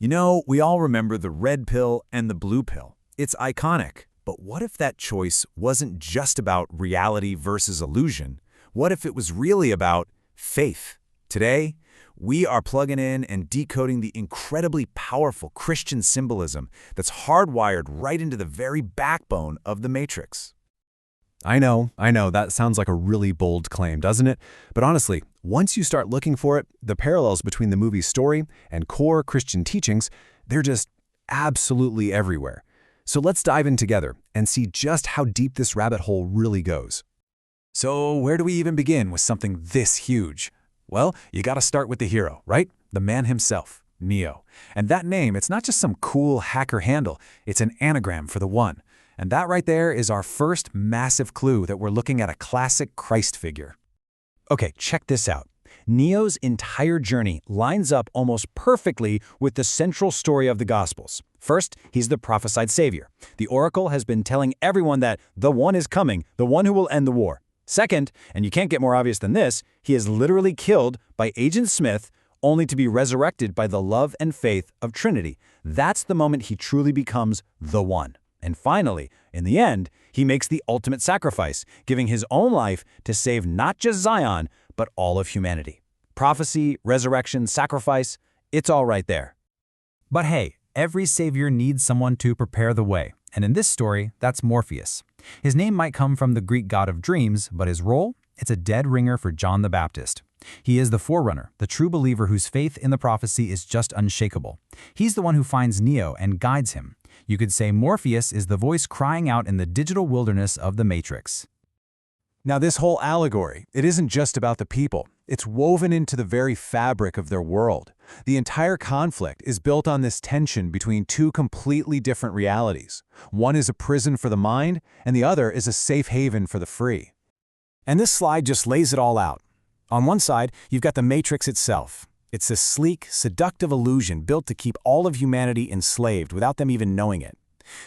You know, we all remember the red pill and the blue pill. It's iconic. But what if that choice wasn't just about reality versus illusion? What if it was really about faith? Today, we are plugging in and decoding the incredibly powerful Christian symbolism that's hardwired right into the very backbone of the Matrix. I know, that sounds like a really bold claim, doesn't it? But honestly, once you start looking for it, the parallels between the movie's story and core Christian teachings, they're just absolutely everywhere. So let's dive in together and see just how deep this rabbit hole really goes. So where do we even begin with something this huge? Well, you gotta start with the hero, right? The man himself, Neo. And that name, it's not just some cool hacker handle, it's an anagram for the One. And that right there is our first massive clue that we're looking at a classic Christ figure. Okay, check this out. Neo's entire journey lines up almost perfectly with the central story of the Gospels. First, he's the prophesied savior. The oracle has been telling everyone that the one is coming, the one who will end the war. Second, and you can't get more obvious than this, he is literally killed by Agent Smith, only to be resurrected by the love and faith of Trinity. That's the moment he truly becomes the one. And finally, in the end, he makes the ultimate sacrifice, giving his own life to save not just Zion, but all of humanity. Prophecy, resurrection, sacrifice, it's all right there. But hey, every savior needs someone to prepare the way. And in this story, that's Morpheus. His name might come from the Greek god of dreams, but his role? It's a dead ringer for John the Baptist. He is the forerunner, the true believer whose faith in the prophecy is just unshakable. He's the one who finds Neo and guides him. You could say Morpheus is the voice crying out in the digital wilderness of the Matrix. Now, this whole allegory, it isn't just about the people. It's woven into the very fabric of their world. The entire conflict is built on this tension between two completely different realities. One is a prison for the mind, and the other is a safe haven for the free. And this slide just lays it all out. On one side, you've got the Matrix itself. It's this sleek, seductive illusion built to keep all of humanity enslaved without them even knowing it.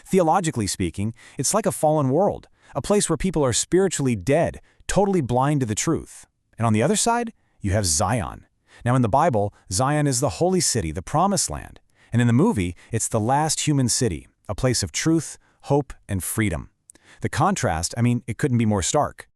Theologically speaking, it's like a fallen world, a place where people are spiritually dead, totally blind to the truth. And on the other side, you have Zion. Now in the Bible, Zion is the holy city, the promised land. And in the movie, it's the last human city, a place of truth, hope, and freedom. The contrast, it couldn't be more stark.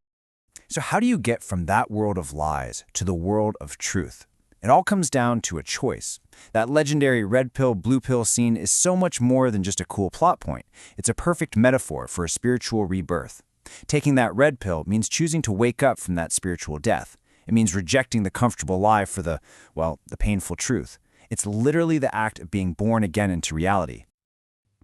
So how do you get from that world of lies to the world of truth? It all comes down to a choice. That legendary red pill, blue pill scene is so much more than just a cool plot point. It's a perfect metaphor for a spiritual rebirth. Taking that red pill means choosing to wake up from that spiritual death. It means rejecting the comfortable lie for the painful truth. It's literally the act of being born again into reality.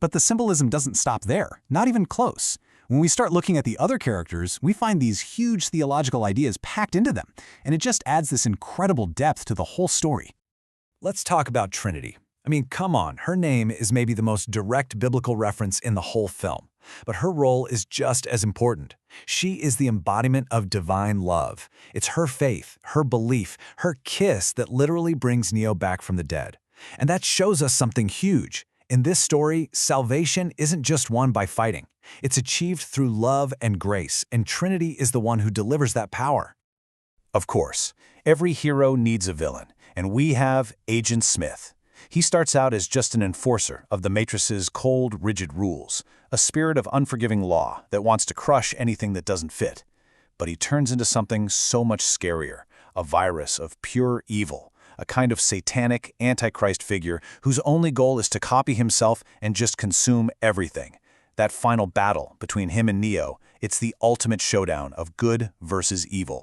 But the symbolism doesn't stop there, not even close. When we start looking at the other characters, we find these huge theological ideas packed into them, and it just adds this incredible depth to the whole story. Let's talk about Trinity. Come on, her name is maybe the most direct biblical reference in the whole film, but her role is just as important. She is the embodiment of divine love. It's her faith, her belief, her kiss that literally brings Neo back from the dead. And that shows us something huge. In this story, salvation isn't just won by fighting. It's achieved through love and grace, and Trinity is the one who delivers that power. Of course, every hero needs a villain, and we have Agent Smith. He starts out as just an enforcer of the Matrix's cold, rigid rules, a spirit of unforgiving law that wants to crush anything that doesn't fit. But he turns into something so much scarier, a virus of pure evil, a kind of satanic, antichrist figure whose only goal is to copy himself and just consume everything. That final battle between him and Neo, it's the ultimate showdown of good versus evil.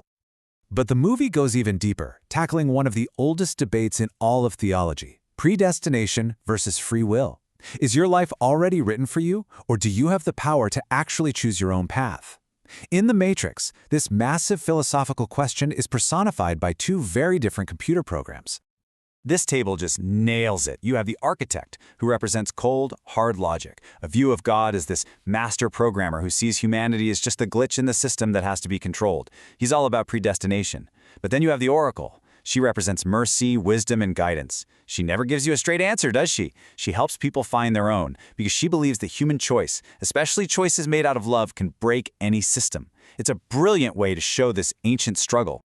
But the movie goes even deeper, tackling one of the oldest debates in all of theology: predestination versus free will. Is your life already written for you, or do you have the power to actually choose your own path? In The Matrix, this massive philosophical question is personified by two very different computer programs. This table just nails it. You have the architect, who represents cold, hard logic, a view of God as this master programmer who sees humanity as just a glitch in the system that has to be controlled. He's all about predestination. But then you have the oracle. She represents mercy, wisdom, and guidance. She never gives you a straight answer, does she? She helps people find their own, because she believes that human choice, especially choices made out of love, can break any system. It's a brilliant way to show this ancient struggle.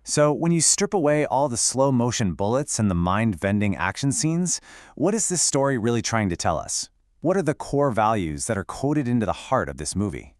So when you strip away all the slow-motion bullets and the mind-bending action scenes, what is this story really trying to tell us? What are the core values that are coded into the heart of this movie?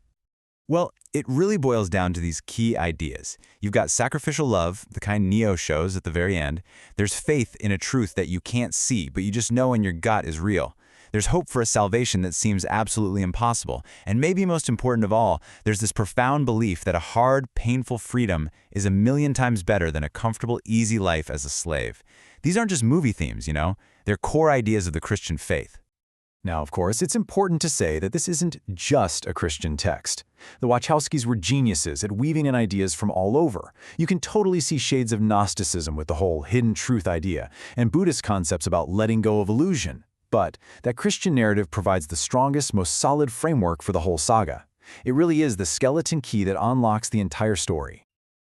Well, it really boils down to these key ideas. You've got sacrificial love, the kind Neo shows at the very end. There's faith in a truth that you can't see, but you just know in your gut is real. There's hope for a salvation that seems absolutely impossible. And maybe most important of all, there's this profound belief that a hard, painful freedom is 1,000,000 times better than a comfortable, easy life as a slave. These aren't just movie themes, you know? They're core ideas of the Christian faith. Now, of course, it's important to say that this isn't just a Christian text. The Wachowskis were geniuses at weaving in ideas from all over. You can totally see shades of Gnosticism with the whole hidden truth idea, and Buddhist concepts about letting go of illusion. But that Christian narrative provides the strongest, most solid framework for the whole saga. It really is the skeleton key that unlocks the entire story.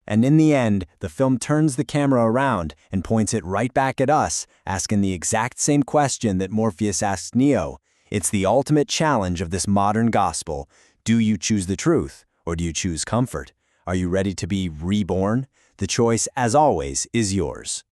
And in the end, the film turns the camera around and points it right back at us, asking the exact same question that Morpheus asked Neo. It's the ultimate challenge of this modern gospel. Do you choose the truth, or do you choose comfort? Are you ready to be reborn? The choice, as always, is yours.